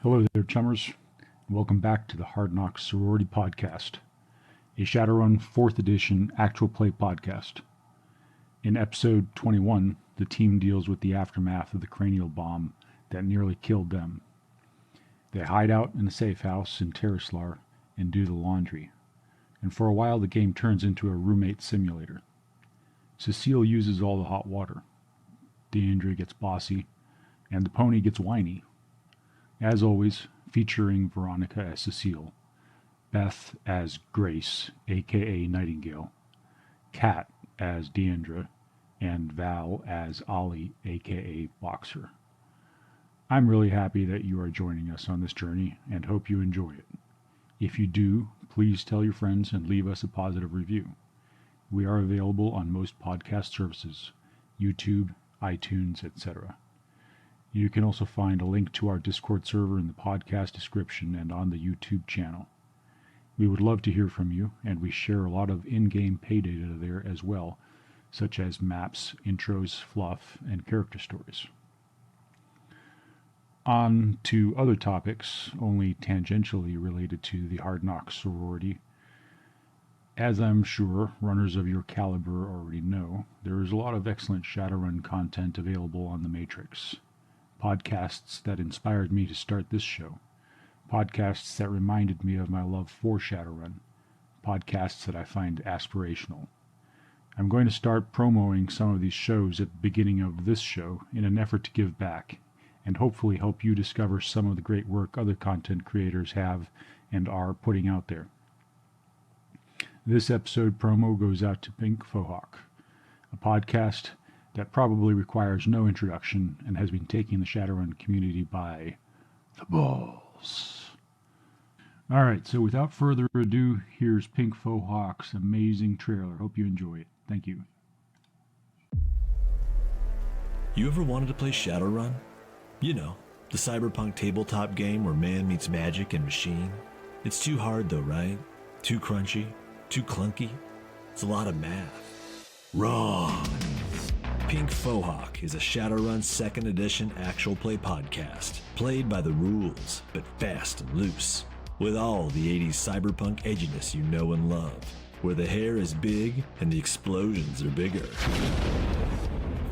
Hello there, chummers. Welcome back to the Hard Knocks Sorority Podcast, a Shadowrun 4th Edition actual play podcast. In episode 21, the team deals with the aftermath of the cranial bomb that nearly killed them. They hide out in a safe house in Terraslar and do the laundry, and for a while the game turns into a roommate simulator. Cecile uses all the hot water, Deandra gets bossy, and the pony gets whiny. As always, featuring Veronica as Cecile, Beth as Grace, aka Nightingale, Kat as Deandra, and Val as Ollie, aka Boxer. I'm really happy that you are joining us on this journey and hope you enjoy it. If you do, please tell your friends and leave us a positive review. We are available on most podcast services, YouTube, iTunes, etc. You can also find a link to our Discord server in the podcast description and on the YouTube channel. We would love to hear from you, and we share a lot of in-game pay data there as well, such as maps, intros, fluff, and character stories. On to other topics, only tangentially related to the Hard Knocks sorority. As I'm sure runners of your caliber already know, there is a lot of excellent Shadowrun content available on the Matrix. Podcasts that inspired me to start this show, podcasts that reminded me of my love for Shadowrun, podcasts that I find aspirational. I'm going to start promoting some of these shows at the beginning of this show in an effort to give back, and hopefully help you discover some of the great work other content creators have and are putting out there. This episode promo goes out to Pink Fohawk, a podcast that probably requires no introduction and has been taking the Shadowrun community by the balls. Alright, so without further ado, here's Pink Fohawk's amazing trailer. Hope you enjoy it. Thank you. You ever wanted to play Shadowrun? You know, the cyberpunk tabletop game where man meets magic and machine. It's too hard though, right? Too crunchy? Too clunky? It's a lot of math. Wrong! Pink Fohawk is a Shadowrun 2nd Edition actual play podcast, played by the rules, but fast and loose, with all the 80s cyberpunk edginess you know and love, where the hair is big and the explosions are bigger.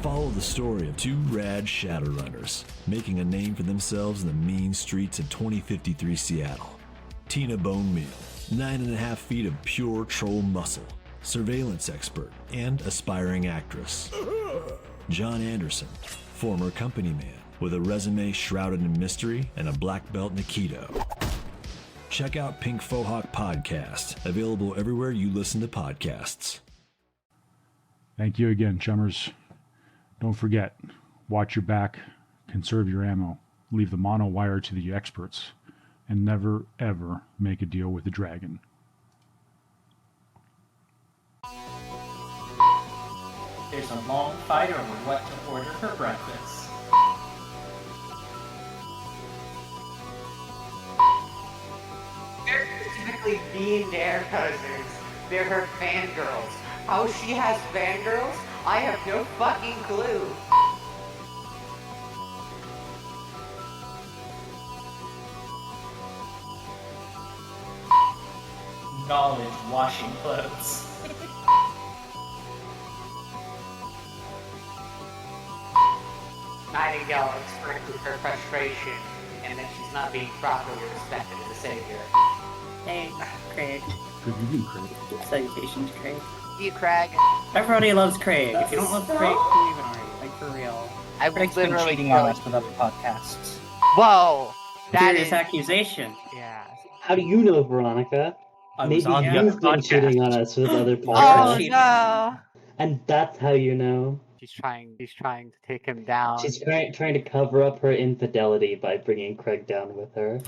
Follow the story of two rad Shadowrunners, making a name for themselves in the mean streets of 2053 Seattle. Tina Bonemeal, 9.5 feet of pure troll muscle, surveillance expert, and aspiring actress. John Anderson, former company man, with a resume shrouded in mystery and a black belt in Aikido. Check out Pink Fohawk Podcast, available everywhere you listen to podcasts. Thank you again, chummers. Don't forget, watch your back, conserve your ammo, leave the mono wire to the experts, and never ever make a deal with the dragon. There's a long fight over what to order for breakfast. They're specifically being their cousins. They're her fangirls. How she has fangirls? I have no fucking clue. Knowledge washing clothes. Nightingale expresses her frustration and that she's not being properly respected as a savior. Hey, Craig. Good evening, Craig. Salutations, Craig. You, Craig? Everybody loves Craig. If you don't love Craig, who even are you? Like, for real. Craig's been cheating on us with other podcasts. Whoa! That Serious is... accusation. Yeah. How do you know, Veronica? I Maybe was on the other you've been cheating podcast. on us with other Oh podcasts, no! and that's how you know. She's trying to take him down. She's trying to cover up her infidelity by bringing Craig down with her.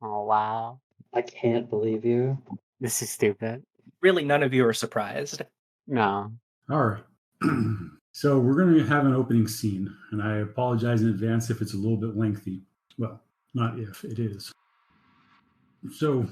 Oh wow. I can't believe you. This is stupid. Really, none of you are surprised. No. All right. So we're going to have an opening scene, and I apologize in advance if it's a little bit lengthy. Well, not if, it is. So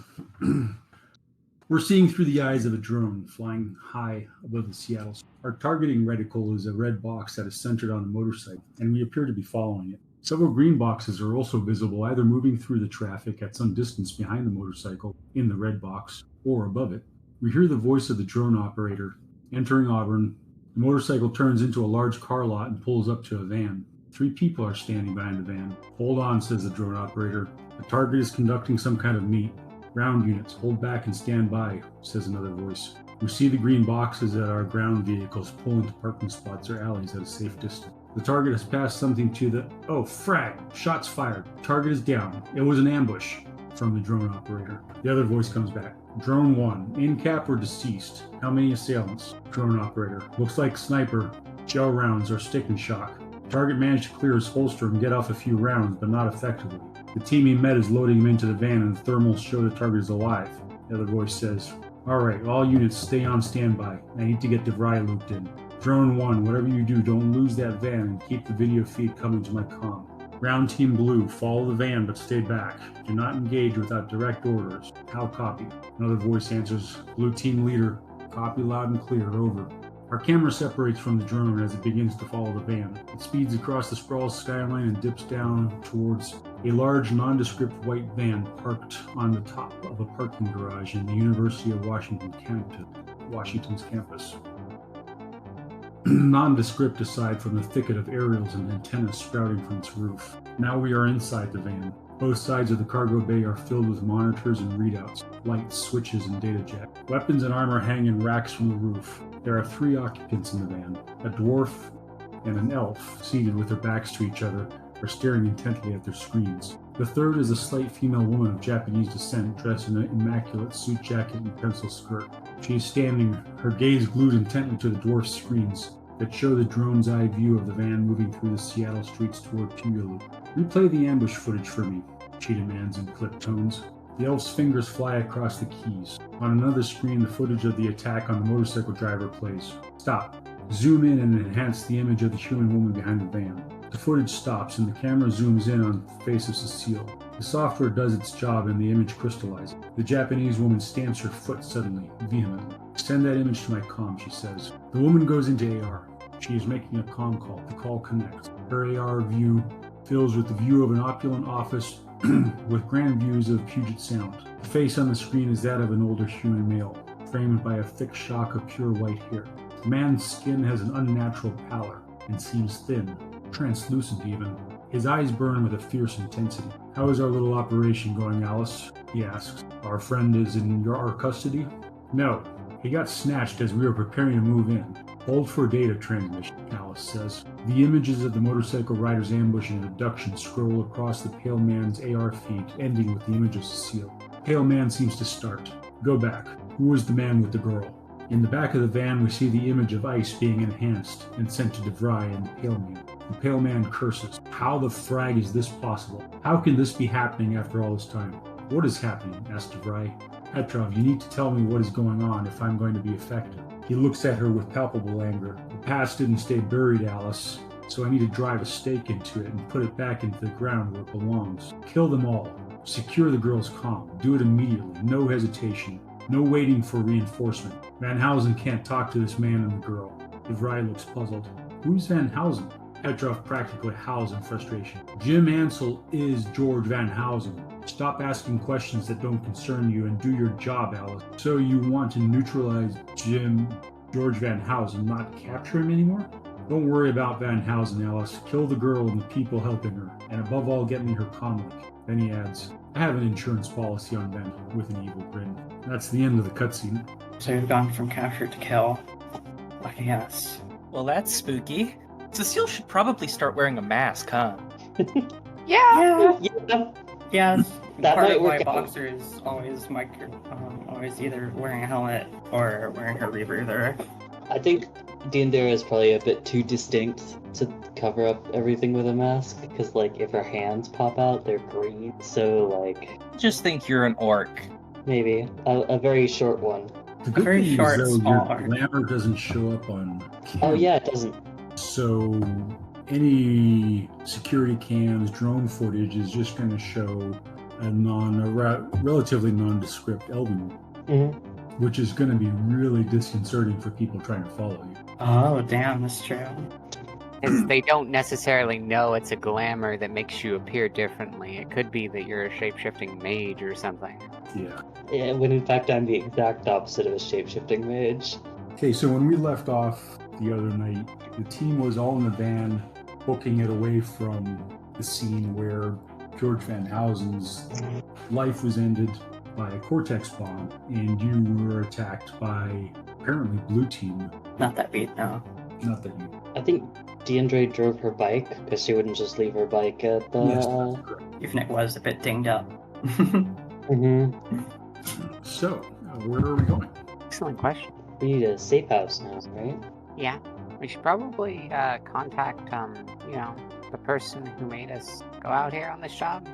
we're seeing through the eyes of a drone flying high above the Seattle. Our targeting reticle is a red box that is centered on a motorcycle, and we appear to be following it. Several green boxes are also visible, either moving through the traffic at some distance behind the motorcycle in the red box or above it. We hear the voice of the drone operator. Entering Auburn, the motorcycle turns into a large car lot and pulls up to a van. 3 people are standing behind the van. Hold on, says the drone operator. The target is conducting some kind of meet. Ground units, hold back and stand by, says another voice. We see the green boxes that our ground vehicles pull into parking spots or alleys at a safe distance. The target has passed something to the... Oh, frag! Shots fired. Target is down. It was an ambush, from the drone operator. The other voice comes back. Drone 1, in cap or deceased? How many assailants? Drone operator. Looks like sniper. Gel rounds or stick and shock. Target managed to clear his holster and get off a few rounds, but not effectively. The team he met is loading him into the van and the thermals show the target is alive. The other voice says, Alright, all units stay on standby. I need to get DeVry looped in. Drone 1, whatever you do, don't lose that van and keep the video feed coming to my comm. Ground Team Blue, follow the van but stay back. Do not engage without direct orders. How copy? Another voice answers, Blue Team Leader, copy loud and clear, over. Our camera separates from the drone as it begins to follow the van. It speeds across the sprawled skyline and dips down towards a large, nondescript white van parked on the top of a parking garage in the University of Washington's campus. Nondescript aside from the thicket of aerials and antennas sprouting from its roof. Now we are inside the van. Both sides of the cargo bay are filled with monitors and readouts, lights, switches, and data jack. Weapons and armor hang in racks from the roof. There are 3 occupants in the van. A dwarf and an elf, seated with their backs to each other, are staring intently at their screens. The third is a slight female woman of Japanese descent, dressed in an immaculate suit jacket and pencil skirt. She is standing, her gaze glued intently to the dwarf's screens that show the drone's eye view of the van moving through the Seattle streets toward Puyallup. Replay the ambush footage for me, she demands in clipped tones. The elf's fingers fly across the keys. On another screen, the footage of the attack on the motorcycle driver plays. Stop. Zoom in and enhance the image of the human woman behind the van. The footage stops and the camera zooms in on the face of Cecile. The software does its job and the image crystallizes. The Japanese woman stamps her foot suddenly, vehemently. Send that image to my comm, she says. The woman goes into AR. She is making a comm call. The call connects. Her AR view fills with the view of an opulent office with grand views of Puget Sound. The face on the screen is that of an older human male, framed by a thick shock of pure white hair. The man's skin has an unnatural pallor and seems thin, translucent even. His eyes burn with a fierce intensity. How is our little operation going, Alice? He asks. Our friend is in our custody? No. He got snatched as we were preparing to move in. Hold for data transmission, Alice says. The images of the motorcycle rider's ambush and abduction scroll across the pale man's AR feed, ending with the image of Cecile. Pale man seems to start. Go back. Who was the man with the girl? In the back of the van, we see the image of Ice being enhanced and sent to DeVry and the Pale Man. The Pale Man curses. How the frag is this possible? How can this be happening after all this time? What is happening? Asked DeVry. Petrov, you need to tell me what is going on if I'm going to be effective. He looks at her with palpable anger. The past didn't stay buried, Alice, so I need to drive a stake into it and put it back into the ground where it belongs. Kill them all. Secure the girl's comm. Do it immediately. No hesitation. No waiting for reinforcement. Van Housen can't talk to this man and the girl. DeVry looks puzzled. Who's Van Housen? Petrov practically howls in frustration. Jim Ansel is George Van Housen. Stop asking questions that don't concern you and do your job, Alice. So you want to neutralize George Van Housen, not capture him anymore? Don't worry about Van Housen, Alice. Kill the girl and the people helping her. And above all, get me her comm link. Then he adds, I have an insurance policy on Ben, with an evil grin. That's the end of the cutscene. So we've gone from capture to kill. Lucky us. Well, that's spooky. Cecile should probably start wearing a mask, huh? Yeah. Yeah, That part might of why work out. Boxer is always always either wearing a helmet or wearing her rebreather. I think Deandara is probably a bit too distinct to cover up everything with a mask, because, like, if her hands pop out, they're green. So, like, Just think you're an orc. maybe a very short one. The good very thing short, is, though, small your arc. glamour doesn't show up on camera. Oh yeah, it doesn't. So any security cams, drone footage is just going to show a relatively nondescript Elven, Mhm. which is going to be really disconcerting for people trying to follow you. Oh, damn, that's true. Because they don't necessarily know it's a glamour that makes you appear differently. It could be that you're a shape-shifting mage or something. Yeah. Yeah, when in fact I'm the exact opposite of a shape-shifting mage. Okay, so when we left off the other night, the team was all in the van, booking it away from the scene where George Van Housen's life was ended by a Cortex bomb, and you were attacked by apparently Blue Team. Not that beat, no. Not that you. I think Deandre drove her bike because she wouldn't just leave her bike at the. Yes, that's correct. Even it was a bit dinged up. So, where are we going? Excellent question. We need a safe house now, right? Yeah, we should probably contact, the person who made us go out here on this job.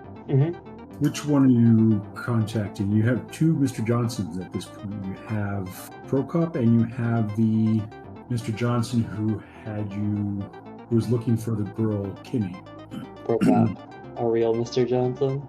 Which one are you contacting? You have two Mr. Johnsons at this point. You have Procop and you have the Mr. Johnson who was looking for the girl, Kimmy. Procop, a real Mr. Johnson.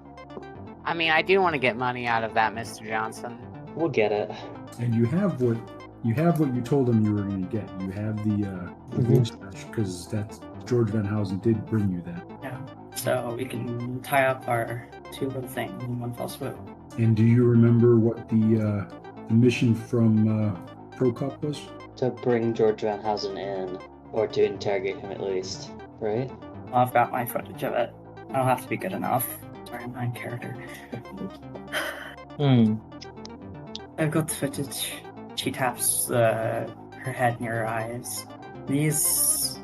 I mean, I do want to get money out of that, Mr. Johnson. We'll get it. And you have what you told him you were going to get. You have the voice match, because that's George Van Housen did bring you that. Yeah. So we can tie up our two little things in one fell swoop. And do you remember what the mission from Procop was? To bring George Van Housen in, or to interrogate him at least, right? Well, I've got my footage of it. I don't have to be good enough. Sorry, I'm not in character. I've got the footage. She taps her head near her eyes. These,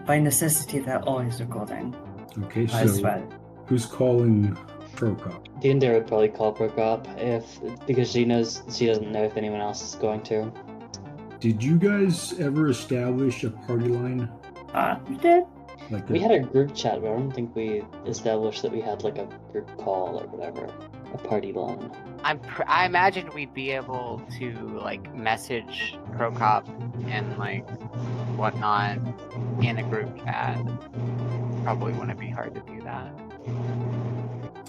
by necessity, they're always recording. Okay, I so sweat. who's calling Procop? Deandre would probably call Procop because she doesn't know if anyone else is going to. Did you guys ever establish a party line? We did. We had a group chat, but I don't think we established that we had like a group call or whatever, a party line. I imagine we'd be able to like message Procop and like whatnot in a group chat. Probably wouldn't be hard to do that.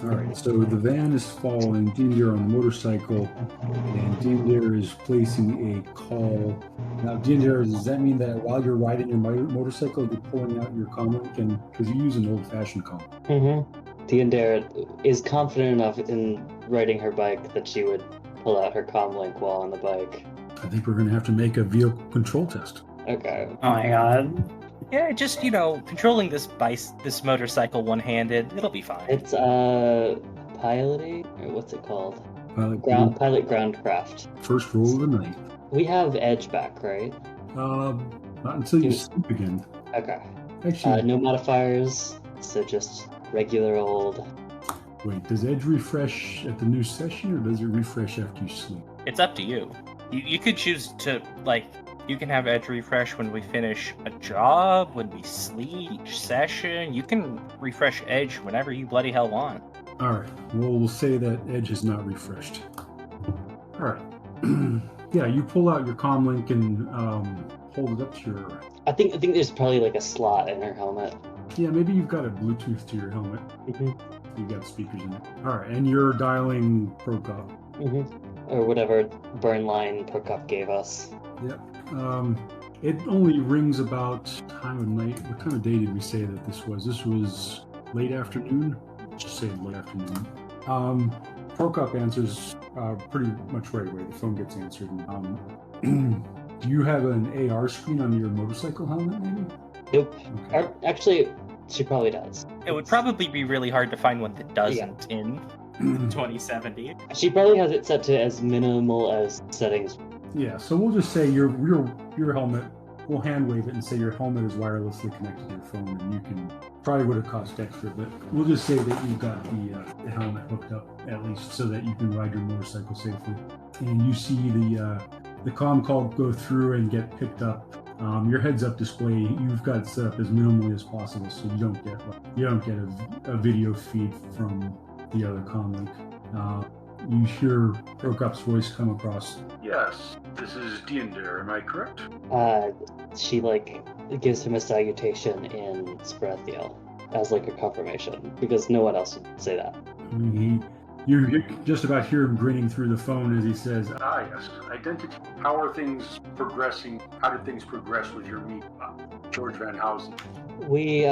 Alright, so the van is following Deandre on the motorcycle, and Deandre is placing a call. Now, Deandre, does that mean that while you're riding your motorcycle, you're pulling out your comlink? Because you use an old-fashioned comlink. Deandre is confident enough in riding her bike that she would pull out her comlink while on the bike. I think we're going to have to make a vehicle control test. Okay. Oh my god. Yeah, just, controlling this motorcycle one-handed, it'll be fine. It's, piloting? Or what's it called? Pilot Groundcraft. First roll of the night. We have Edge back, right? Not until you sleep again. Okay. Actually, No modifiers, so just regular old. wait, does Edge refresh at the new session, or does it refresh after you sleep? It's up to you. You could choose to, you can have Edge refresh when we finish a job, when we sleep, each session. You can refresh Edge whenever you bloody hell want. Alright, well, we'll say that Edge has not refreshed. Alright. Yeah, you pull out your comlink and hold it up to your... I think there's probably like a slot in her helmet. Yeah, maybe you've got a Bluetooth to your helmet. You've got speakers in it. Alright, and you're dialing Procop. Or whatever burn line Procop gave us. Yep. It only rings about time of night. What time of day did we say that this was? This was late afternoon? Let's just say late afternoon. Procop answers pretty much right away. The phone gets answered. Do you have an AR screen on your motorcycle helmet, maybe? Nope. Okay. Actually, she probably does. It would probably be really hard to find one that doesn't in 2070. She probably has it set to as minimal as settings. Yeah, so we'll just say your helmet, we'll hand wave it and say your helmet is wirelessly connected to your phone, and you can, probably would have cost extra, but we'll just say that you've got the helmet hooked up at least so that you can ride your motorcycle safely. And you see the comm call go through and get picked up. Your heads-up display, you've got it set up as minimally as possible, so you don't get a video feed from the other comlink. You hear Procop's voice come across. Yes, this is Deandre, am I correct? She gives him a salutation in Sprathiel as a confirmation because no one else would say that. You just about hear him grinning through the phone as he says, "Ah, yes, identity. How are things progressing? How did things progress with your meet, George Van Housen?" We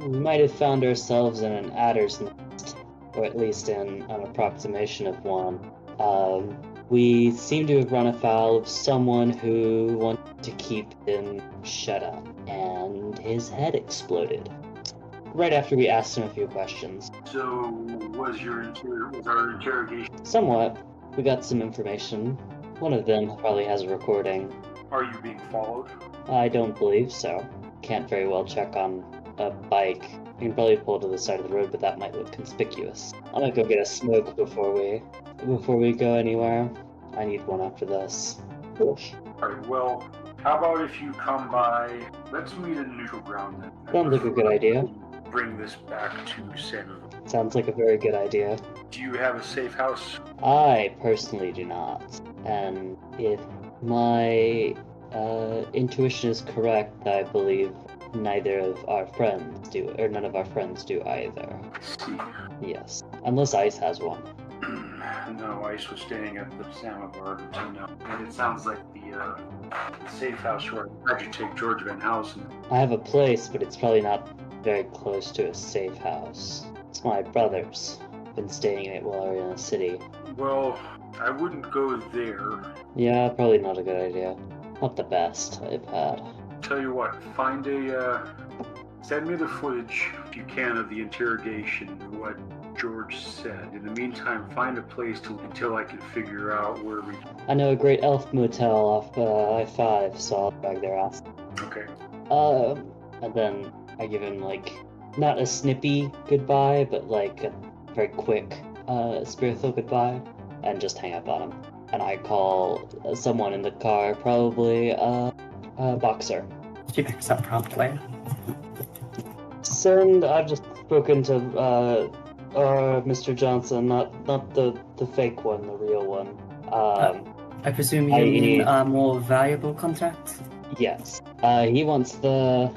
might have found ourselves in an adder's nest, or at least in an approximation of one. We seem to have run afoul of someone who wanted to keep him shut up, and his head exploded. Right after we asked him a few questions. So, was our interrogation? Somewhat. We got some information. One of them probably has a recording. Are you being followed? I don't believe so. Can't very well check on a bike. You can probably pull to the side of the road, but that might look conspicuous. I'm gonna go get a smoke before we go anywhere. I need one after this. Alright, well, how about if you come by, let's meet in neutral ground then. Sounds like a good idea. Bring this back to Centerville. Sounds like a very good idea. Do you have a safe house? I personally do not. And if my intuition is correct, I believe neither of our friends do, or none of our friends do either. I see. Yes. Unless Ice has one. No, Ice was staying at the Samovar until now. And it sounds like the safe house where how'd you take George Van Housen? I have a place, but it's probably not very close to a safe house. It's my brother's. Been staying in it while we're in the city. Well, I wouldn't go there. Yeah, probably not a good idea. Not the best I've had. Tell you what, find send me the footage, if you can, of the interrogation, what George said. In the meantime, find a place until I can figure out where we... I know a great elf motel off I-5, so I'll drag their ass. Okay. And then I give him, like, not a snippy goodbye, but, like, a very quick, spiritual goodbye, and just hang up on him. And I call someone in the car, probably, Boxer. She picks up promptly. Send, I've just spoken to, Mr. Johnson, not the fake one, the real one. I presume you I- mean a more valuable contract? Yes. He wants the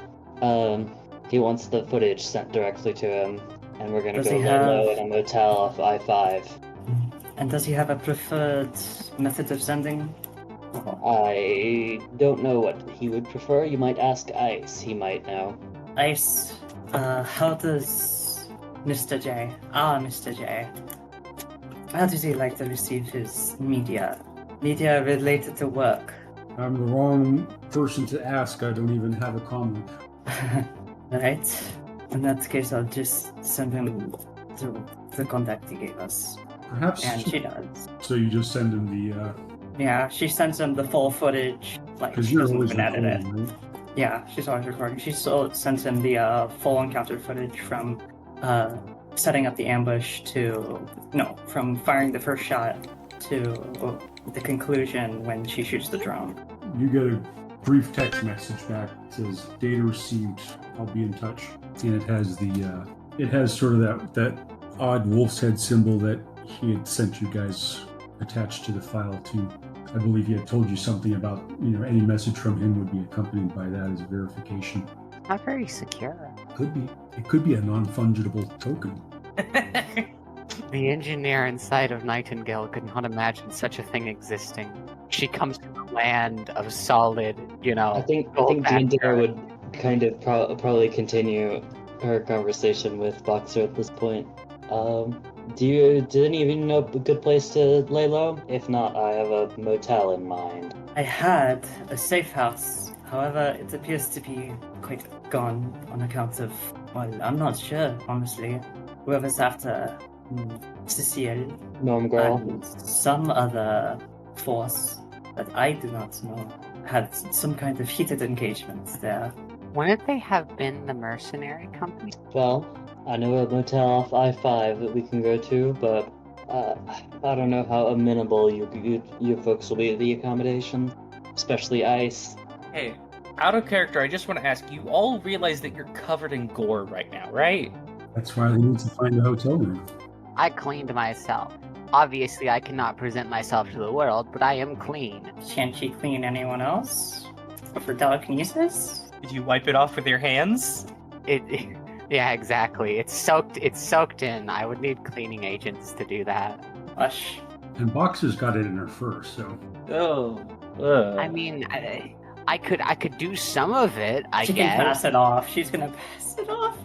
footage sent directly to him, and we're gonna Does go he lay have- low in a motel off I-5. And does he have a preferred method of sending? I don't know what he would prefer. You might ask Ice. He might know. Ice, how does Mr. J, Mr. J, how does he like to receive his media? Media related to work. I'm the wrong person to ask. I don't even have a comment. Right? In that case, I'll just send him to the contact he gave us. Perhaps... And she does. So you just send him the... Yeah, she sends him the full footage. Like, Because she you're doesn't always even edit it. recording, right? Yeah, she's always recording. She still sends him the full encounter footage from setting up the ambush from firing the first shot to the conclusion when she shoots the drone. You get a brief text message back that says, "Data received. I'll be in touch." And it has it has sort of that odd wolf's head symbol that he had sent you guys attached to the file too. I believe he had told you something about, any message from him would be accompanied by that as verification. Not very secure. It could be a non-fungible token. The engineer inside of Nightingale could not imagine such a thing existing. She comes from a land of solid, I think gold Diandra backer. would kind of probably continue her conversation with Boxer at this point. Did any of you know a good place to lay low? If not, I have a motel in mind. I had a safe house, however, it appears to be quite gone on account of, well, I'm not sure, honestly. Whoever's after Cecile Norm Girl. and some other force that I do not know had some kind of heated engagement there. Wouldn't they have been the mercenary company? Well, I know a motel off I-5 that we can go to, but I don't know how amenable you folks will be to the accommodation, especially Ice. Hey, out of character, I just want to ask, you all realize that you're covered in gore right now, right? That's why they need to find a hotel room. I cleaned myself. Obviously, I cannot present myself to the world, but I am clean. Can't she clean anyone else? For telekinesis? Did you wipe it off with your hands? Yeah, exactly. It's soaked in. I would need cleaning agents to do that. Hush. And Boxer's got it in her fur, so Oh. I mean, I could do some of it, I She guess. can pass it off. She's gonna pass it off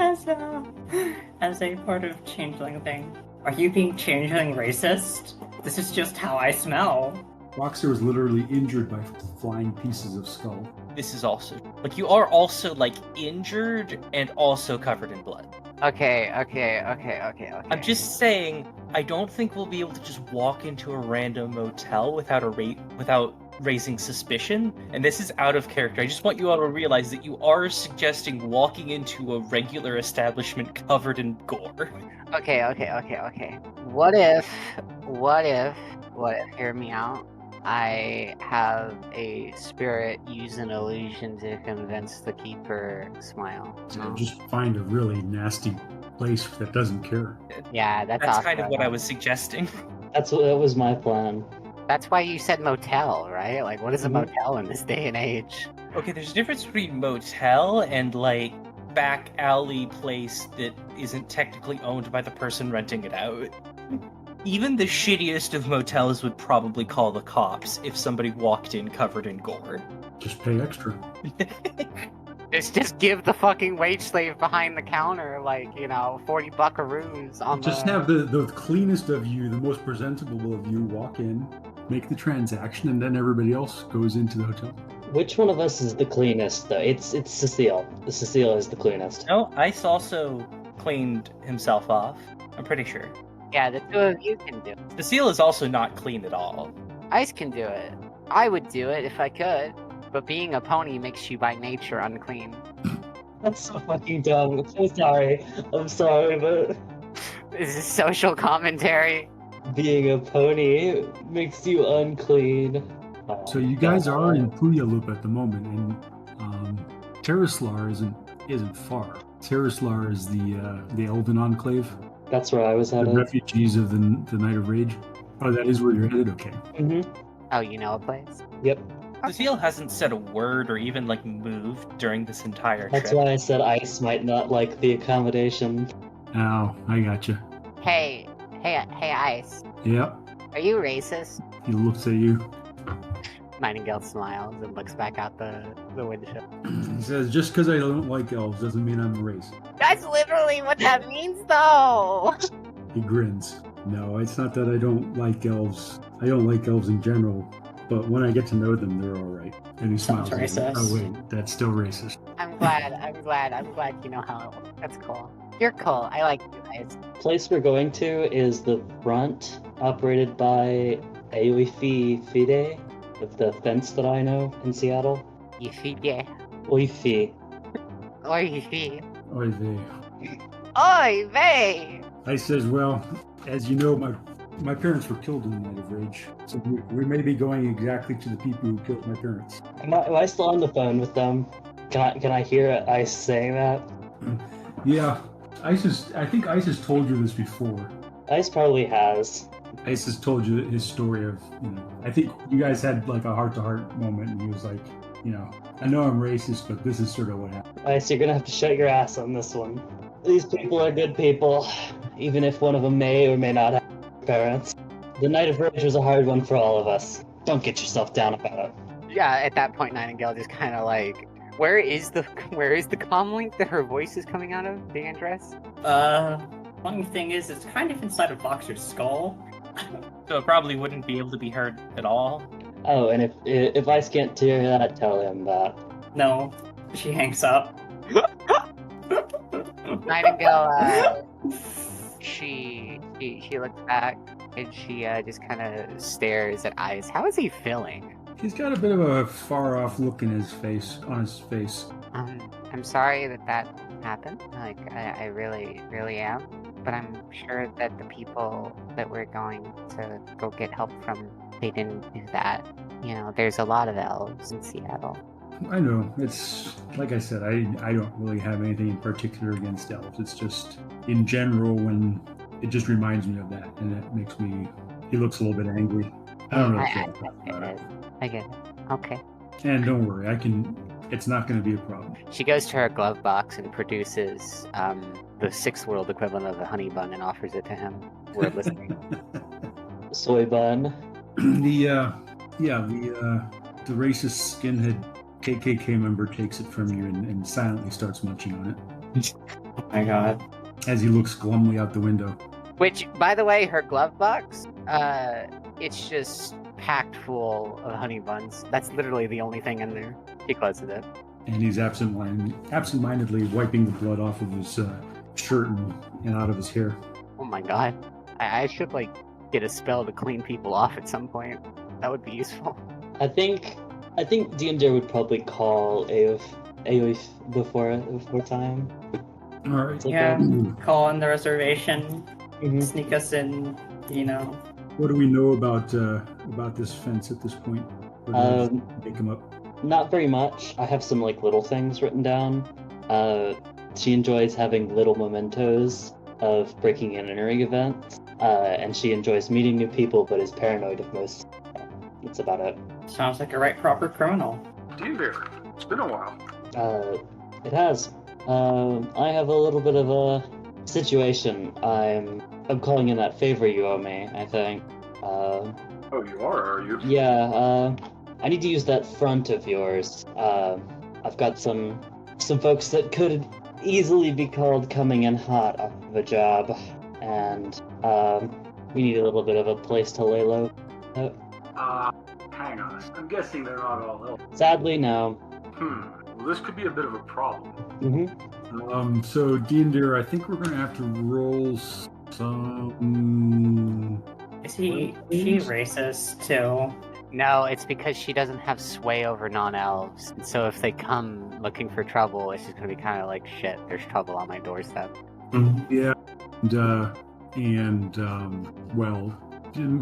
as a part of changeling thing. Are you being changeling racist? This is just how I smell. Boxer was literally injured by flying pieces of skull. This is also like you are also like injured and also covered in blood. Okay. I'm just saying, I don't think we'll be able to just walk into a random motel without raising suspicion. And this is out of character. I just want you all to realize that you are suggesting walking into a regular establishment covered in gore. Okay. What if, hear me out. I have a spirit use an illusion to convince the keeper smile. So just find a really nasty place that doesn't care. Yeah, that's kind of awesome. what I was suggesting. That was my plan. That's why you said motel, right? Like, what is a Mhm. motel in this day and age? Okay, there's a difference between motel and like back alley place that isn't technically owned by the person renting it out. Even the shittiest of motels would probably call the cops if somebody walked in covered in gore. Just pay extra. Just give the fucking wage slave behind the counter, like, 40 buckaroos on Just have the cleanest of you, the most presentable of you walk in, make the transaction, and then everybody else goes into the hotel. Which one of us is the cleanest, though? It's Cecile. Cecile is the cleanest. No, Ice also cleaned himself off. I'm pretty sure. Yeah, the two of you can do it. Cecile is also not clean at all. Ice can do it. I would do it if I could. But being a pony makes you by nature unclean. That's so fucking dumb. I'm sorry, but This is social commentary. being a pony makes you unclean. Oh, So you guys are in Puyallup at the moment, and Terraslar isn't far. Terraslar is the Elven Enclave, That's where I was the headed. refugees of the Night of Rage. Oh, that is where you're headed? Okay. Oh, you know a place? Yep. Cecile hasn't said a word or even like moved during this entire That's trip. why I said Ice might not like the accommodation. Oh, I gotcha. Hey, Ice. Yep. Are you racist? He looks at you. Nightingale smiles and looks back out the window. He says, just because I don't like elves doesn't mean I'm a racist. That's literally what that means, though! He grins. No, it's not that I don't like elves. I don't like elves in general, but when I get to know them, they're all right. And he Sounds smiles. at me. racist. Oh wait, that's still racist. I'm glad you know how it works. That's cool. You're cool. I like you guys. Place we're going to is the front, operated by Aoifi Fide, of the fence that I know in Seattle. You see, yeah. Oifi. Or you see. Oy vey. Oy vey! I says, well, as you know, my parents were killed in the Night of Rage, so we may be going exactly to the people who killed my parents. Am I still on the phone with them? Can I hear Ice saying that? Yeah, I think Ice has told you this before. Ice probably has. Ice has told you his story of, I think you guys had like a heart-to-heart moment, and he was like, I know I'm racist, but this is sort of what happened. Ice, you're gonna have to shut your ass on this one. These people are good people, even if one of them may or may not have parents. The Night of Rage was a hard one for all of us. Don't get yourself down about it. Yeah, at that point, Nightingale just kind of like, where is the comm link that her voice is coming out of, Dandress? Funny thing is, it's kind of inside of Boxer's skull. So it probably wouldn't be able to be heard at all. Oh, and if Ice can't hear that, tell him that. No, she hangs up. Nightingale, she looks back and she just kind of stares at Ice. How is he feeling? He's got a bit of a far-off look in his face, on his face. I'm sorry that happened. Like, I really, really am. But I'm sure that the people that we're going to go get help from, they didn't do that. There's a lot of elves in Seattle. I know. It's like I said, I don't really have anything in particular against elves. It's just in general when it just reminds me of that, and it makes me. He looks a little bit angry. I don't really feel about it. I get it. Okay. And don't worry, it's not going to be a problem. She goes to her glove box and produces the sixth world equivalent of a honey bun and offers it to him. We're listening. Soy bun. The racist skinhead KKK member takes it from you and silently starts munching on it Oh my god. as he looks glumly out the window. Which, by the way, her glove box, it's just packed full of honey buns. That's literally the only thing in there. She closes it. And he's absent-mindedly wiping the blood off of his shirt and out of his hair. Oh my god. I should, like, get a spell to clean people off at some point. That would be useful. I think Diender would probably call Aoif before time. All right. It's like Yeah. a- Call in the reservation, Mhm. sneak us in, you know. What do we know about this fence at this point? Or did I just make him up? Not very much. I have some like little things written down. She enjoys having little mementos of breaking and entering events, and she enjoys meeting new people, but is paranoid of most. That's about it. Sounds like a right proper criminal. Diender, it's been a while. It has. I have a little bit of a situation. I'm calling in that favor you owe me, I think. Oh, you are you? Yeah, I need to use that front of yours. I've got some folks that could easily be called coming in hot off of a job, and we need a little bit of a place to lay low. Hang on. I'm guessing they're not all elves. Sadly, no. Well, this could be a bit of a problem. Mm-hmm. So Diender, I think we're gonna have to roll some. Is she racist too? No, it's because she doesn't have sway over non-elves. And so if they come looking for trouble, it's just going to be kind of like, shit, there's trouble on my doorstep. Yeah, well,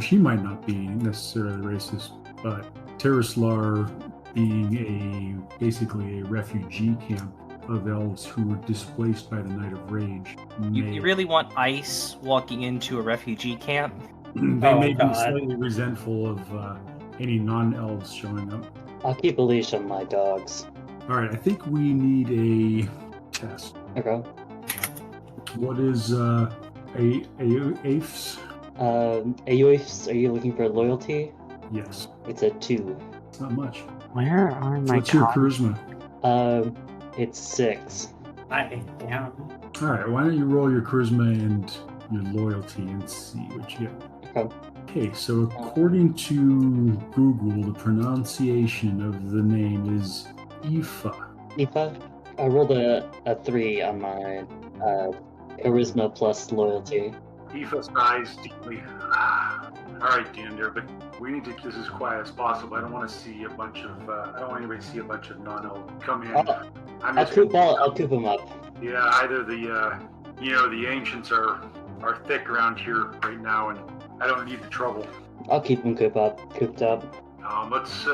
she might not be necessarily racist, but Terraslar being basically a refugee camp of elves who were displaced by the Night of Rage. You really want ICE walking into a refugee camp? They Oh, may be God. slightly resentful of any non-elves showing up. I'll keep a leash on my dogs. All right, I think we need a test. Okay. What is AIFs? Aoifs, are you looking for loyalty? Yes, It's a 2. it's not much. Where are So my what's your cards? charisma? It's 6. Yeah. All right, why don't you roll your charisma and your loyalty and see what you get. Okay. Okay, so according to Google, the pronunciation of the name is Aoife. Aoife? I rolled a 3 on my charisma plus loyalty. Aoife sighs deeply. All right, Diender, but we need to keep this as quiet as possible. I don't want to see a bunch of. I don't want anybody to see a bunch of non-elves come in. I'll coop them up. Yeah, either the the ancients are thick around here right now, and I don't need the trouble. I'll keep them cooped up. Let's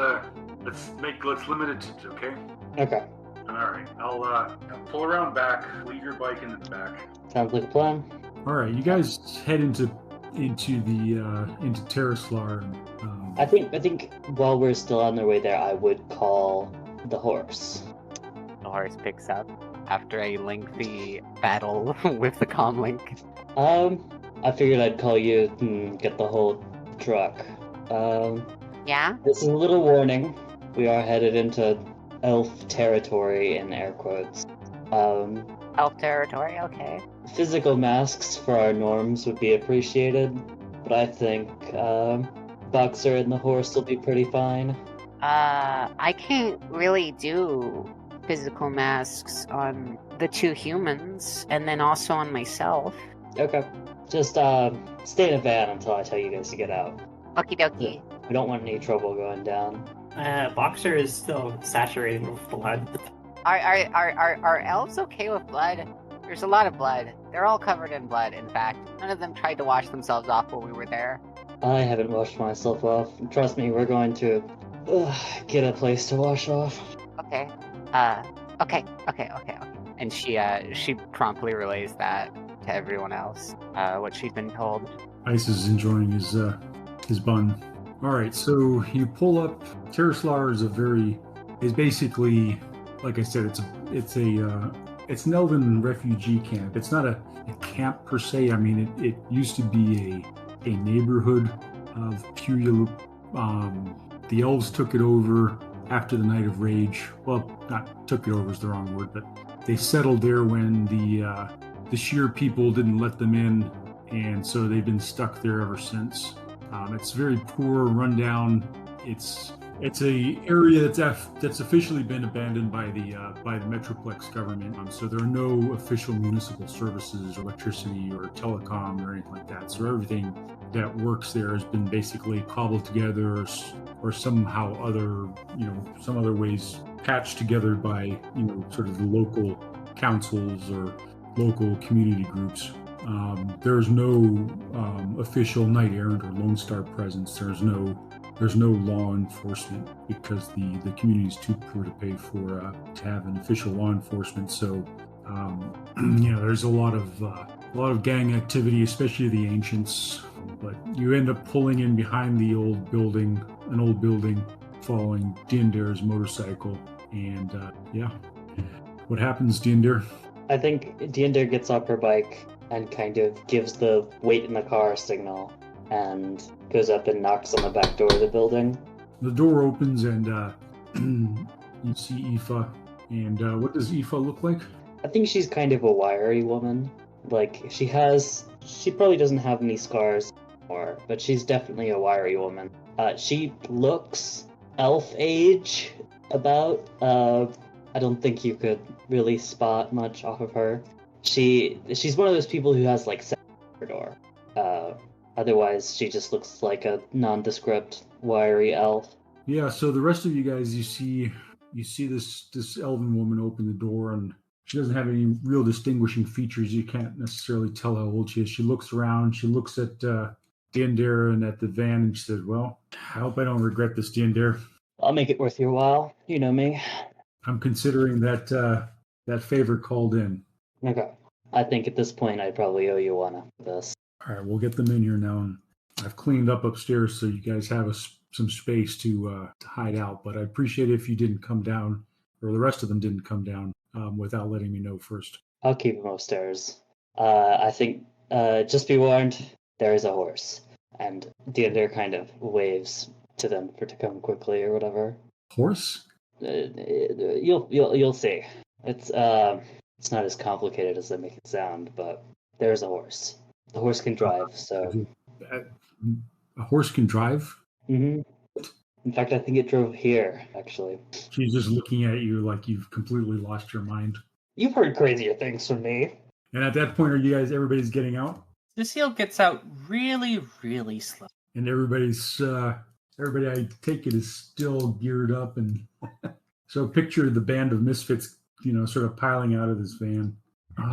limit it to, okay? Okay. All right, I'll pull around back. Leave your bike in the back. Sounds like a plan. All right, you guys head into Terraslar. I think while we're still on their way there, I would call the horse. The horse picks up after a lengthy battle with the comlink. I figured I'd call you and get the whole truck. Yeah? This is a little warning. We are headed into elf territory in air quotes. Elf territory, okay. Physical masks for our norms would be appreciated, but I think Boxer and the horse will be pretty fine. I can't really do physical masks on the 2 humans, and then also on myself. Okay. Just stay in a van until I tell you guys to get out. Okie dokie. We don't want any trouble going down. Boxer is still saturated with blood. Are elves okay with blood? There's a lot of blood. They're all covered in blood, in fact. None of them tried to wash themselves off while we were there. I haven't washed myself off. Trust me, we're going to get a place to wash off. Okay. Okay. And she promptly relays that to everyone else, what she's been told. Ice is enjoying his bun. All right, so you pull up. Terraslar is basically like I said, it's an elven refugee camp. It's not a camp per se. I mean, it used to be a neighborhood of Puyallup. The elves took it over after the Night of Rage. Well, not took it over is the wrong word, but they settled there when the Sheer people didn't let them in, and so they've been stuck there ever since. It's very poor, rundown. It's a area that's officially been abandoned by the Metroplex government. So there are no official municipal services, electricity, or telecom, or anything like that. So everything that works there has been basically cobbled together, or somehow some other ways patched together by sort of the local councils or local community groups. There's no official knight errant or Lone Star presence. There's no law enforcement because the community is too poor to pay for to have an official law enforcement. So there's a lot of gang activity, especially the ancients. But you end up pulling in behind an old building, following Dinder's motorcycle, and what happens, Dinder? I think Dinder gets off her bike and kind of gives the wait in the car signal and goes up and knocks on the back door of the building. The door opens and you see Aoife. And what does Aoife look like? I think she's kind of a wiry woman. Like, she probably doesn't have any scars anymore, but she's definitely a wiry woman. She looks elf age about. I don't think you could really spot much off of her. She's one of those people who has like her door. Otherwise, she just looks like a nondescript, wiry elf. Yeah. So the rest of you guys, you see this elven woman open the door, and she doesn't have any real distinguishing features. You can't necessarily tell how old she is. She looks around. She looks at Dinder and at the van, and she says, "Well, I hope I don't regret this, Dinder. I'll make it worth your while. You know me. I'm considering that favor called in." Okay. I think at this point I probably owe you one after this. All right, we'll get them in here now, and I've cleaned up upstairs so you guys have some space to hide out. But I appreciate it if you didn't come down, or the rest of them didn't come down without letting me know first. I'll keep them upstairs. I think, just be warned, there is a horse. And Dinder kind of waves to them to come quickly or whatever. Horse? You'll see. It's not as complicated as they make it sound, but there's a horse. The horse can drive, so... A horse can drive? Mm-hmm. In fact, I think it drove here, actually. She's just looking at you like you've completely lost your mind. You've heard crazier things from me. And at that point, everybody's getting out? Cecile gets out really, really slow. And everybody I take it is still geared up, and so picture the band of misfits, sort of piling out of this van.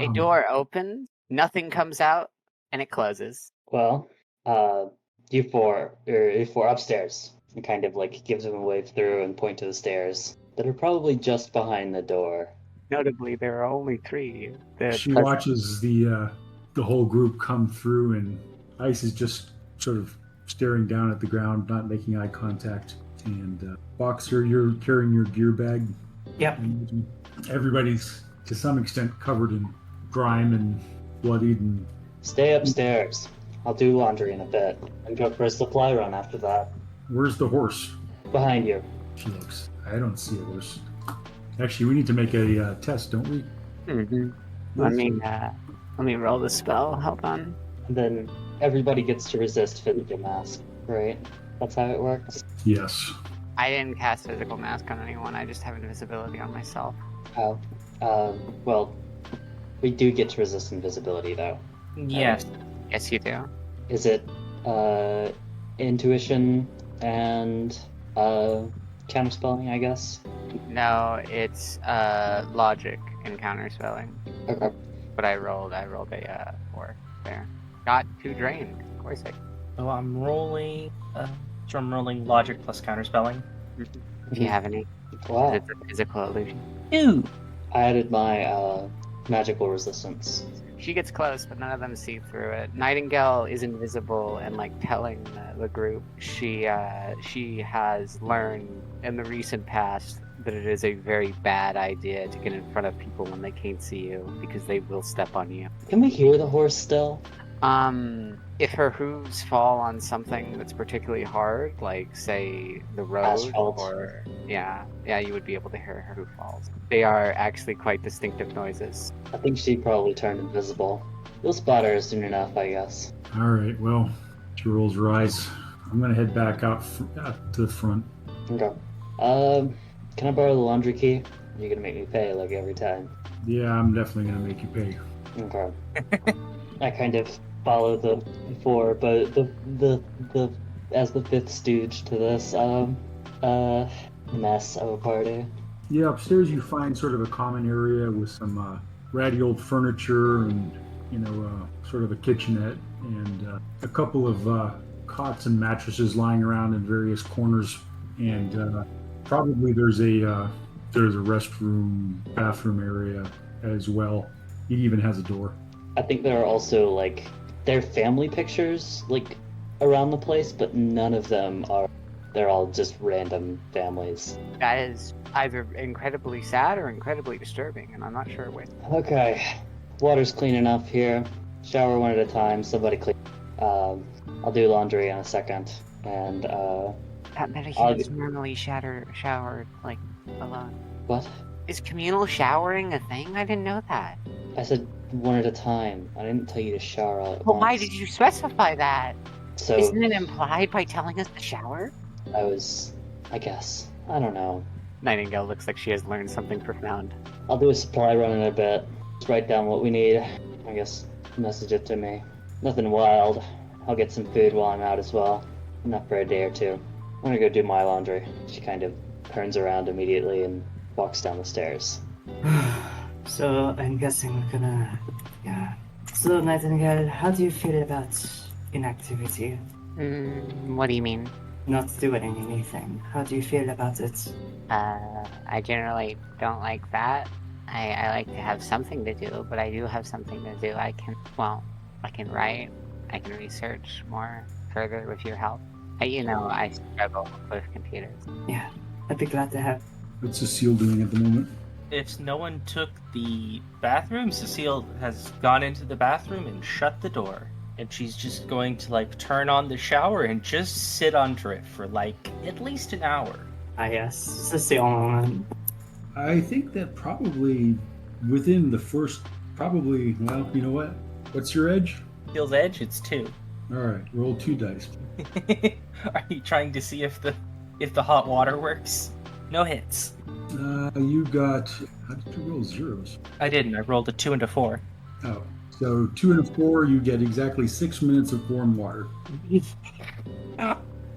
A door opens, nothing comes out, and it closes. Well, you four upstairs, and kind of like gives them a wave through and point to the stairs that are probably just behind the door. Notably, there are only 3. She watches the whole group come through, and Ice is just sort of staring down at the ground, not making eye contact. And Boxer, you're carrying your gear bag. Yep. And everybody's to some extent covered in grime and bloodied. And stay upstairs. I'll do laundry in a bit and go for a supply run after that. Where's the horse? Behind you. She looks. I don't see a horse. Actually, we need to make a test, don't we? Mm-hmm. Let me roll the spell. Hold on. And then everybody gets to resist physical mask, right? That's how it works? Yes. I didn't cast physical mask on anyone. I just have invisibility on myself. Oh. Well, we do get to resist invisibility, though. Yes. Yes, you do. Is it intuition and counterspelling, I guess? No, it's logic and counterspelling. Okay. But I rolled a 4 there. Got 2 drained. Of course I. So I'm rolling. So I'm rolling logic plus counterspelling. If you have any. Wow. It's a physical illusion. 2. I added my magical resistance. She gets close, but none of them see through it. Nightingale is invisible and telling the group she has learned in the recent past that it is a very bad idea to get in front of people when they can't see you, because they will step on you. Can we hear the horse still? If her hooves fall on something that's particularly hard, like say the road, Asphalt. or yeah, you would be able to hear her hoof falls. They are actually quite distinctive noises. I think she probably turned invisible. You'll spot her soon enough, I guess. All right, well, she rolls her eyes. I'm going to head back out to the front. Okay. Can I borrow the laundry key? You're gonna make me pay like every time. Yeah, I'm definitely going to make you pay. Okay. I kind of follow the before, but the as the fifth stooge to this mess of a party. Yeah, upstairs you find sort of a common area with some ratty old furniture and, sort of a kitchenette and a couple of cots and mattresses lying around in various corners. And probably there's a restroom, bathroom area as well. It even has a door. I think there are also there are family pictures around the place, but none of them are. They're all just random families. That is either incredibly sad or incredibly disturbing, and I'm not sure which. Okay, water's clean enough here. Shower one at a time. Somebody clean. I'll do laundry in a second, and That metahumans normally showered alone. What? Is communal showering a thing? I didn't know that. I said one at a time. I didn't tell you to shower all at Well, once. why did you specify that? So Isn't it implied by telling us to shower? I guess. I don't know. Nightingale looks like she has learned something profound. I'll do a supply run in a bit. Just write down what we need. I guess message it to me. Nothing wild. I'll get some food while I'm out as well. Enough for a day or two. I'm gonna go do my laundry. She kind of turns around immediately and walks down the stairs. So I'm guessing we're gonna. Yeah. So Nightingale, how do you feel about inactivity? What do you mean? Not doing anything. How do you feel about it? I generally don't like that. I like to have something to do, but I do have something to do. I can write, I can research more further with your help. I struggle with computers. Yeah, I'd be glad to have. What's Cecile doing at the moment? If no one took the bathroom, Cecile has gone into the bathroom and shut the door. And she's just going to turn on the shower and just sit under it for at least an hour. Ah yes, Cecile moment. I think that probably within the first, well, you know what? What's your edge? Cecile's edge, it's 2. All right, roll 2 dice. Are you trying to see if the hot water works? No hits. You got, how did you roll zeros? I didn't. I rolled a 2 and a 4. Oh, so 2 and a 4, you get exactly 6 minutes of warm water.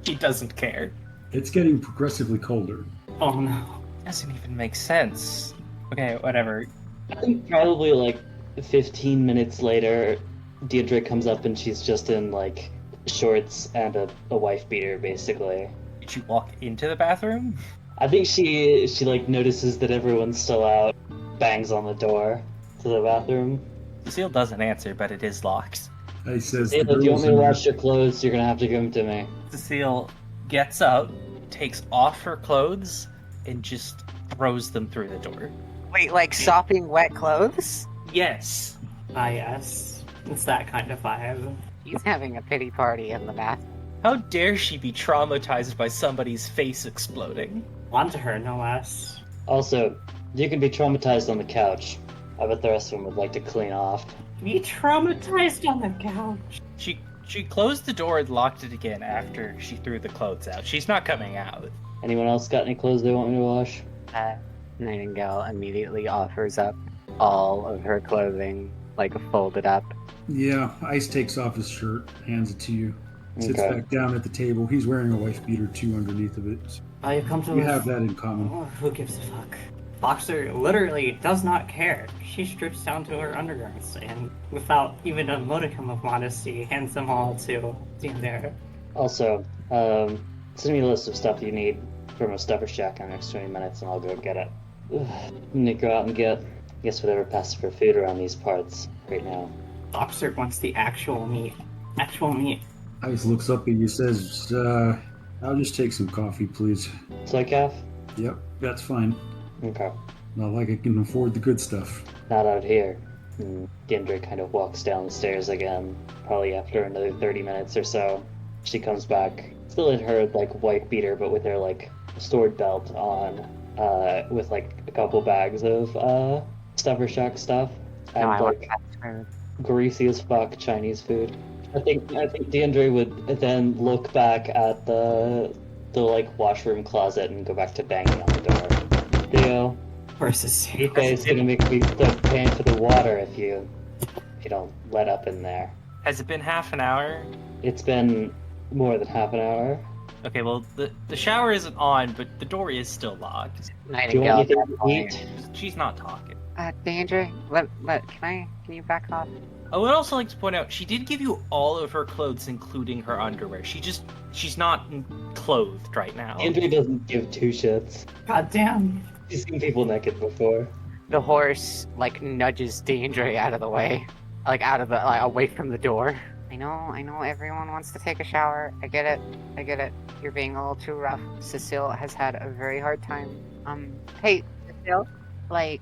She doesn't care. It's getting progressively colder. Oh no. Doesn't even make sense. Okay, whatever. I think probably 15 minutes later, Deirdre comes up and she's just in shorts and a wife beater, basically. Did you walk into the bathroom? I think she notices that everyone's still out, bangs on the door to the bathroom. Cecile doesn't answer, but it is locked. I says, Hey, if you want me to wash your clothes, you're gonna have to give them to me. Cecile gets up, takes off her clothes, and just throws them through the door. Wait, sopping wet clothes? Yes. Ah yes. It's that kind of vibe. He's having a pity party in the bathroom. How dare she be traumatized by somebody's face exploding? Onto her, no less. Also, you can be traumatized on the couch. I bet the rest of them would like to clean off. Be traumatized on the couch. She closed the door and locked it again after she threw the clothes out. She's not coming out. Anyone else got any clothes they want me to wash? Nightingale immediately offers up all of her clothing, folded up. Yeah, Ice takes off his shirt, hands it to you. Sits Okay. back down at the table. He's wearing a wife beater too underneath of it. You come to You have that in common. Oh, who gives a fuck? Boxer literally does not care. She strips down to her undergarments and, without even a modicum of modesty, hands them all to Xander. Also, send me a list of stuff you need from a stuffer shack in the next 20 minutes and I'll go get it. I'm gonna go out and get, whatever passes for food around these parts right now. Boxer wants the actual meat. Actual meat. Ice looks up at you, says, I'll just take some coffee, please. Soy calf? Yep. That's fine. Okay. Not like I can afford the good stuff. Not out here. Gendry kind of walks down the stairs again, probably after another 30 minutes or so. She comes back, still in her, like, white beater, but with her, like, sword belt on, with, like, a couple bags of, Stuffer Shack stuff. And, No, I want like, fast food. greasy as fuck Chinese food. I think Gendry would then look back at the like, washroom closet and go back to banging on the door. Theo, Of course, it's you guys gonna make me start paying for the water if you don't let up in there. Has it been half an hour? It's been more than half an hour. Okay, well, the shower isn't on, but the door is still locked. Do you want Nightingale. anything to eat? She's not talking. Danger, can you back off? I would also like to point out, she did give you all of her clothes, including her underwear. She's not clothed right now. Andrew doesn't give two shits. God damn. He's seen people naked before. The horse, like, nudges Danger out of the way. Like, away from the door. I know everyone wants to take a shower. I get it. You're being a little too rough. Cecile has had a very hard time. Hey, Cecile, like,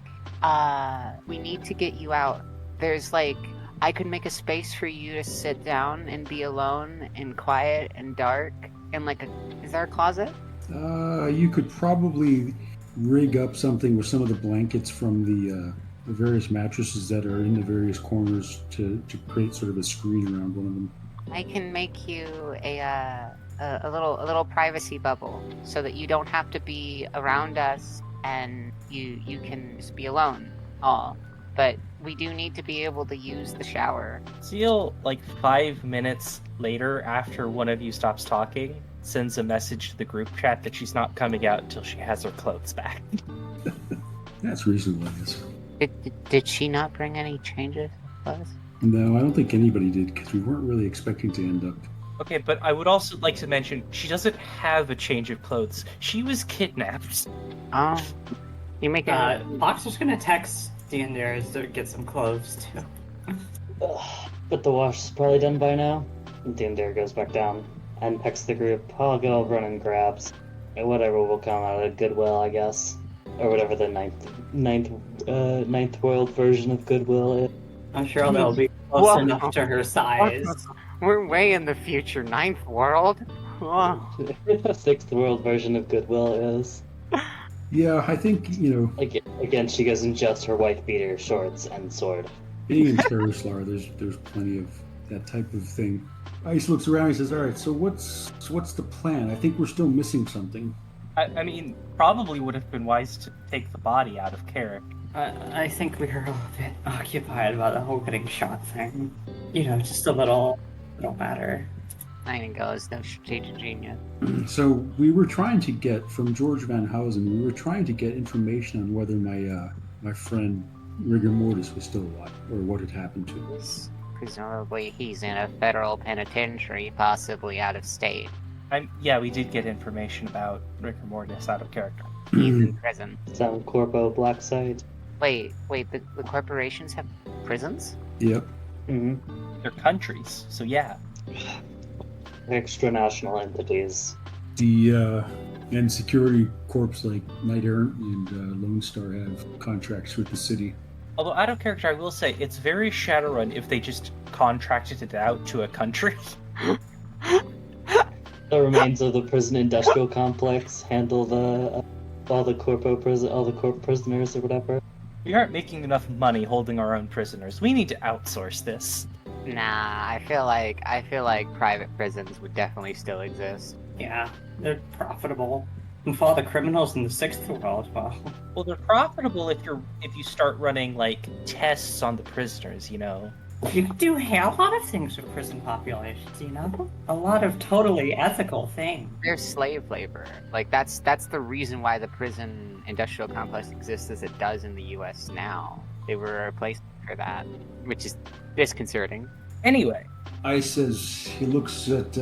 we need to get you out. There's, like, I could make a space for you to sit down and be alone and quiet and dark. And, like, is there a closet? You could probably rig up something with some of the blankets from the various mattresses that are in the various corners to create sort of a screen around one of them. I can make you a little privacy bubble so that you don't have to be around us and you can just be alone. But we do need to be able to use the shower. Seal, like 5 minutes later, after one of you stops talking, sends a message to the group chat that she's not coming out until she has her clothes back. That's reasonable, I guess. Did she not bring any changes to us? No, I don't think anybody did, because we weren't really expecting to end up. Okay, but I would also like to mention, she doesn't have a change of clothes. She was kidnapped. You make it... Boxer's gonna text Deanders to get some clothes, too. But the wash is probably done by now. Deandere goes back down and texts the group. I'll go run and grabs. Whatever will come out of Goodwill, I guess. Or whatever the ninth world version of Goodwill is. I'm sure they'll be close enough to her size. We're way in the future. Ninth world? Whoa. Sixth world version of Goodwill is. Yeah, I think, Like, again, she goes in just her white beater, shorts, and sword. being in Terraslar, there's plenty of that type of thing. Ice looks around and says, all right, so what's the plan? I think we're still missing something. I mean, probably would have been wise to take the body out of Carrick. I think we were a bit occupied by the whole getting shot thing. Just a little matter. Nightingale is no strategic genius. So we were trying to get, from George Van Housen, we were trying to get information on whether my friend Rigor Mortis was still alive, or what had happened to him. Presumably he's in a federal penitentiary, possibly out of state. Yeah, we did get information about Rigor Mortis out of character. He's in prison. Sound Corpo Black Site. Wait, the corporations have prisons? Yep. Mm-hmm. They're countries, so yeah. Extra-national entities. And security corps like Knight Errant and Lone Star have contracts with the city. Although out of character, I will say, it's very Shadowrun if they just contracted it out to a country. The remains of the prison industrial complex handle all the corp prisoners or whatever. We aren't making enough money holding our own prisoners. We need to outsource this. Nah, I feel like private prisons would definitely still exist. Yeah, they're profitable. And for all the criminals in the Sixth World, Well, they're profitable if you start running like tests on the prisoners, you can do a lot of things with prison populations, A lot of totally ethical things. They're slave labor. Like that's the reason why the prison industrial complex exists as it does in the U.S. now. They were a place for that, which is disconcerting. Anyway, Ice says he looks at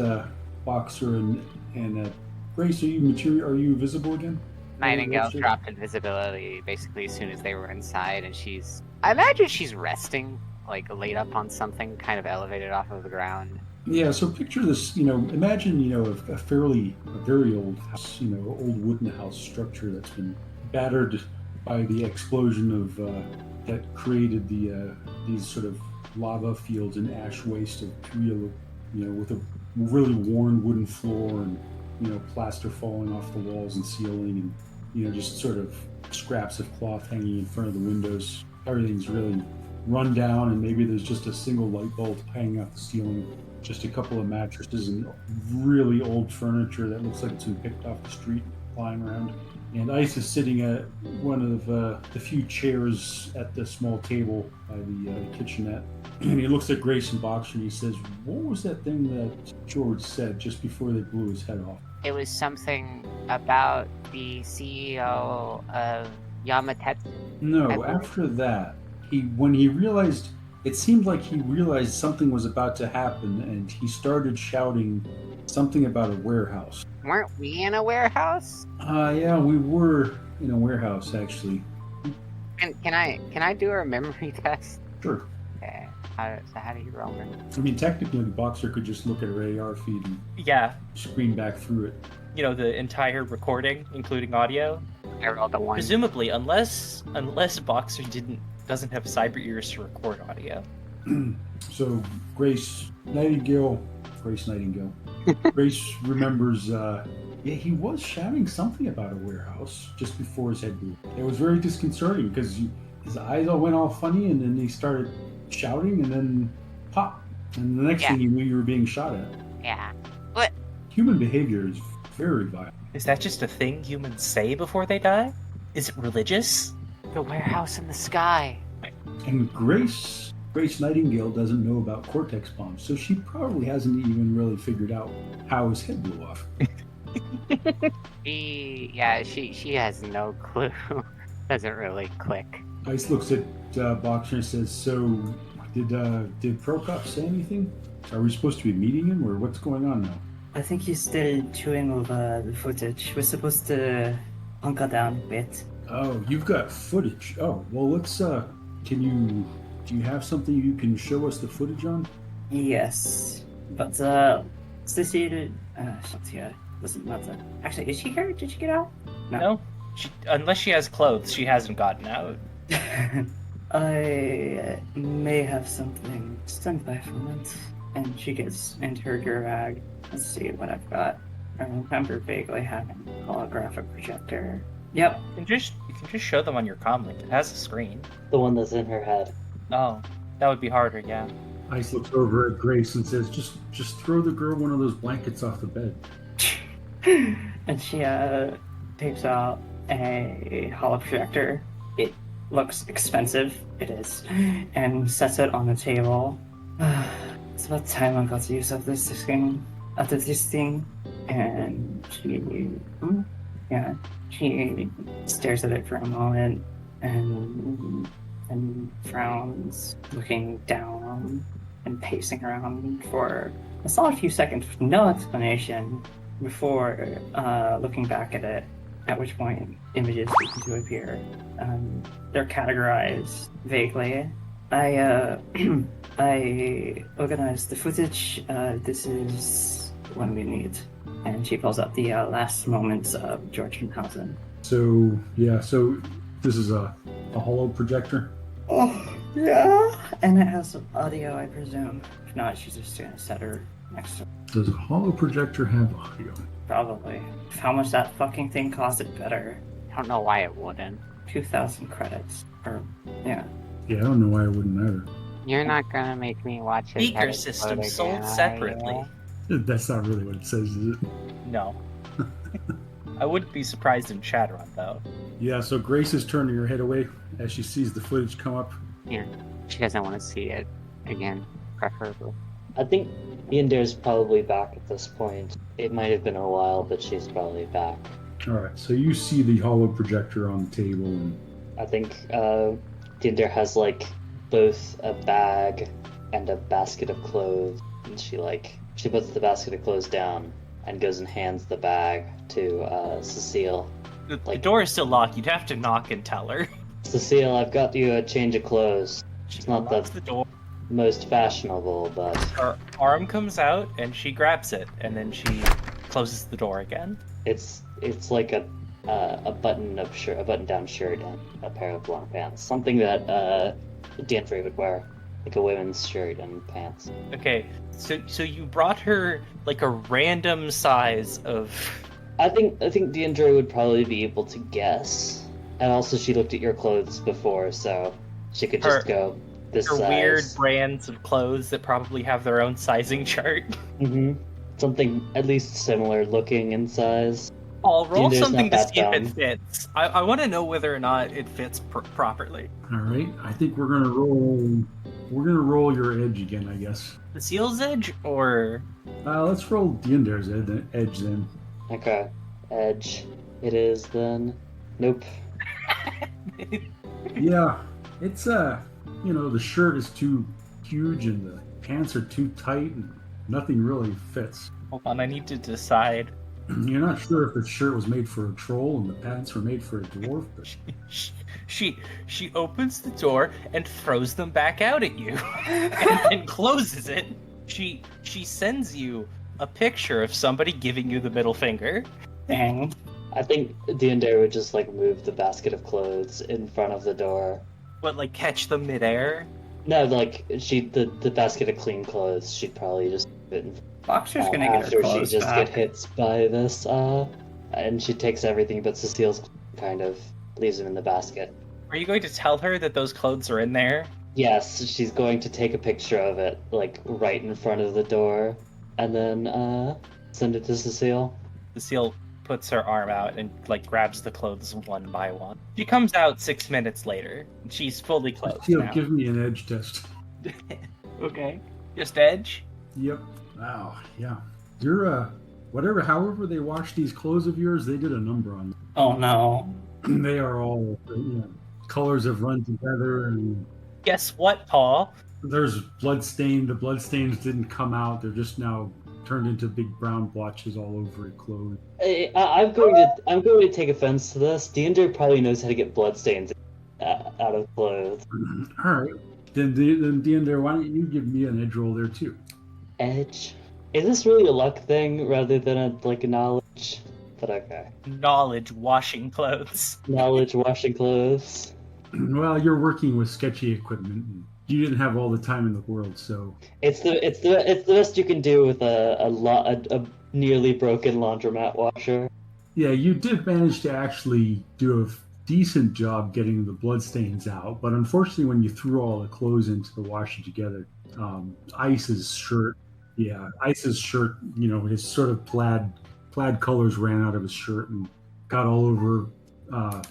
Boxer and Grace. Are you visible again? Nightingale dropped invisibility basically as soon as they were inside, and I imagine she's resting, like laid up on something kind of elevated off of the ground. Yeah, so picture this, imagine, a very old house, old wooden house structure that's been battered by the explosion of, that created these sort of lava fields and ash waste of real, with a really worn wooden floor and, plaster falling off the walls and ceiling and, just sort of scraps of cloth hanging in front of the windows. Everything's really run down, and maybe there's just a single light bulb hanging off the ceiling, just a couple of mattresses and really old furniture that looks like it's been picked off the street lying around. And Ice is sitting at one of the few chairs at the small table by the kitchenette. And he looks at Grace and Boxer and he says, "What was that thing that George said just before they blew his head off?" It was something about the CEO of Yamatetsu. No, after that, when he realized, it seemed like he realized something was about to happen, and he started shouting something about a warehouse. Weren't we in a warehouse? Yeah, we were in a warehouse, actually. Can I do a memory test? Sure. Okay. How do you roll it? I mean, technically, the Boxer could just look at her AR feed and Yeah. screen back through it. The entire recording, including audio. I rolled a 1. Presumably, unless Boxer doesn't have cyber ears to record audio. So Grace Nightingale remembers, he was shouting something about a warehouse just before his head blew. It was very disconcerting because his eyes all went all funny, and then he started shouting, and then pop. And the next thing you knew, you were being shot at. Yeah. What? Human behavior is very violent. Is that just a thing humans say before they die? Is it religious? The warehouse in the sky. And Grace Nightingale doesn't know about Cortex bombs, so she probably hasn't even really figured out how his head blew off. She has no clue. Doesn't really click. Ice looks at Boxer and says, "So, did Prokop say anything? Are we supposed to be meeting him, or what's going on now?" I think he's still chewing over the footage. We're supposed to hunker down a bit. Oh, you've got footage. Oh, well, let's, do you have something you can show us the footage on? Yes. But, Cecilia, she's not here. Doesn't matter. Actually, is she here? Did she get out? No. Unless she has clothes, she hasn't gotten out. I may have something. Stand by for a moment. And she gets into her gear bag. Let's see what I've got. I remember vaguely having a holographic projector. Yep. You can just show them on your comm link. It has a screen. The one that's in her head. Oh, that would be harder, yeah. Ice looks over at Grace and says, just throw the girl one of those blankets off the bed. And she takes out a holoprojector. It looks expensive. It is. And sets it on the table. It's about time I got to use up this thing. And she stares at it for a moment and frowns, looking down and pacing around for a solid few seconds with no explanation before looking back at it, at which point images begin to appear. They're categorized vaguely. I organized the footage. This is one we need. And she pulls up the last moments of George Hausen. So this is a holo projector? Oh, yeah. And it has some audio, I presume. If not, she's just gonna set her next to her. Does a holo projector have audio? Probably. How much that fucking thing cost, it better. I don't know why it wouldn't. 2,000 credits. Yeah. Yeah, I don't know why it wouldn't either. You're not gonna make me watch it. Speaker system sold separately. That's not really what it says, is it? No. I wouldn't be surprised in Shadowrun, though. Yeah, so Grace is turning her head away as she sees the footage come up. Yeah, she doesn't want to see it again, preferably. I think Yandir's probably back at this point. It might have been a while, but she's probably back. Alright, so you see the holo projector on the table, and I think Yandir has both a bag and a basket of clothes, and she puts the basket of clothes down and goes and hands the bag to Cecile. The door is still locked. You'd have to knock and tell her. Cecile, I've got you a change of clothes. She It's not locks the door. most fashionable, but Her arm comes out and she grabs it, and then she closes the door again. it's like a button-down shirt and a pair of long pants, something that Danfrey would wear, like a women's shirt and pants. Okay, so you brought her like a random size of. I think Deandre would probably be able to guess, and also she looked at your clothes before, so she could just go this Her size. weird brands of clothes that probably have their own sizing chart. Mm-hmm. Something at least similar looking in size. I'll roll Deandre's something not to that see if it dumb. fits. I want to know whether or not it fits properly. All right. I think we're gonna roll. We're gonna roll your edge again, I guess. The seal's edge, or Let's roll Deander's edge then. Okay. Edge. It is then. Nope. Yeah, it's the shirt is too huge and the pants are too tight and nothing really fits. hold on, I need to decide. You're not sure if the shirt was made for a troll and the pants were made for a dwarf. But... She opens the door and throws them back out at you, and closes it. She sends you a picture of somebody giving you the middle finger. Dang. I think Deandre would just like move the basket of clothes in front of the door. What, like catch them midair? No, like the basket of clean clothes, she'd probably just put in Boxer's gonna get after her she clothes just back. get hit by this, and she takes everything but Cecile's, kind of leaves them in the basket. Are you going to tell her that those clothes are in there? Yes, she's going to take a picture of it, like right in front of the door, and then send it to Cecile. Cecile puts her arm out and like grabs the clothes one by one. She comes out 6 minutes later. She's fully clothed He'll now. give me an edge test. Okay. Just edge? Yep. Wow. Yeah. You're however they wash these clothes of yours, they did a number on them. Oh no. They are all colors have run together and Guess what, Paul? there's blood stain. The blood stains didn't come out. They're just now turned into big brown blotches all over your clothes. I'm going to take offense to this. Deandre probably knows how to get bloodstains out of clothes. All right. Then Deander, why don't you give me an edge roll there too? Edge. Is this really a luck thing rather than a knowledge? But okay. Knowledge washing clothes. Knowledge washing clothes. Well, you're working with sketchy equipment. And you didn't have all the time in the world, so It's the best you can do with a nearly broken laundromat washer. yeah, you did manage to actually do a decent job getting the bloodstains out. But unfortunately, when you threw all the clothes into the washer together, Ice's shirt, his sort of plaid colors ran out of his shirt and got all over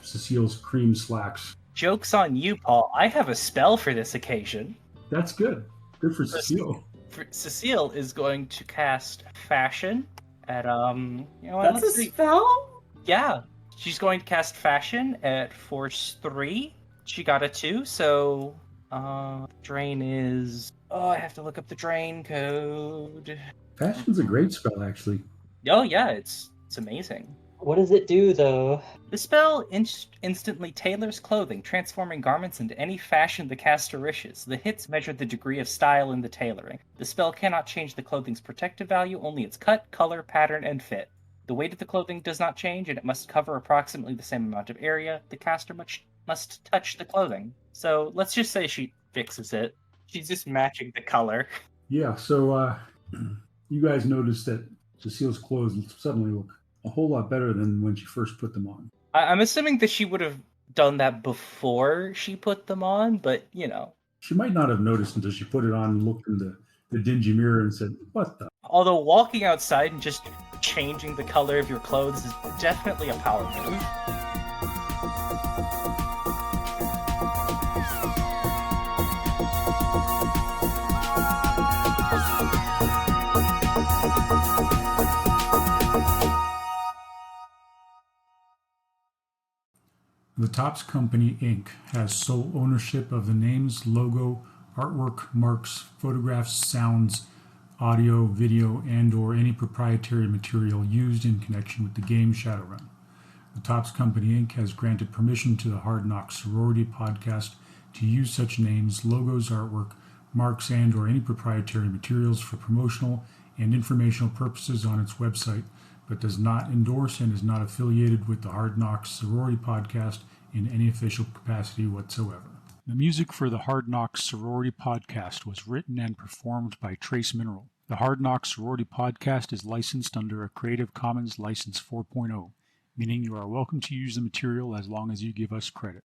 Cecile's cream slacks. Joke's on you, Paul. I have a spell for this occasion. That's good. Good for Cecile. Cecile is going to cast Fashion at That's a spell? Yeah. She's going to cast Fashion at Force 3. She got a 2, so drain is I have to look up the drain code. Fashion's a great spell, actually. Oh yeah, it's amazing. What does it do, though? The spell instantly tailors clothing, transforming garments into any fashion the caster wishes. The hits measure the degree of style in the tailoring. The spell cannot change the clothing's protective value, only its cut, color, pattern, and fit. The weight of the clothing does not change, and it must cover approximately the same amount of area. The caster must touch the clothing. So let's just say she fixes it. She's just matching the color. Yeah, so you guys noticed that Cecile's clothes suddenly look a whole lot better than when she first put them on. I'm assuming that she would have done that before she put them on, but She might not have noticed until she put it on and looked in the dingy mirror and said, "What the?" Although walking outside and just changing the color of your clothes is definitely a power move. The Topps Company, Inc. has sole ownership of the names, logo, artwork, marks, photographs, sounds, audio, video, and/or any proprietary material used in connection with the game Shadowrun. The Topps Company, Inc. has granted permission to the Hard Knocks Sorority podcast to use such names, logos, artwork, marks and/or any proprietary materials for promotional and informational purposes on its website, but does not endorse and is not affiliated with the Hard Knocks Sorority Podcast in any official capacity whatsoever. The music for the Hard Knocks Sorority Podcast was written and performed by Trace Mineral. The Hard Knocks Sorority Podcast is licensed under a Creative Commons License 4.0, meaning you are welcome to use the material as long as you give us credit.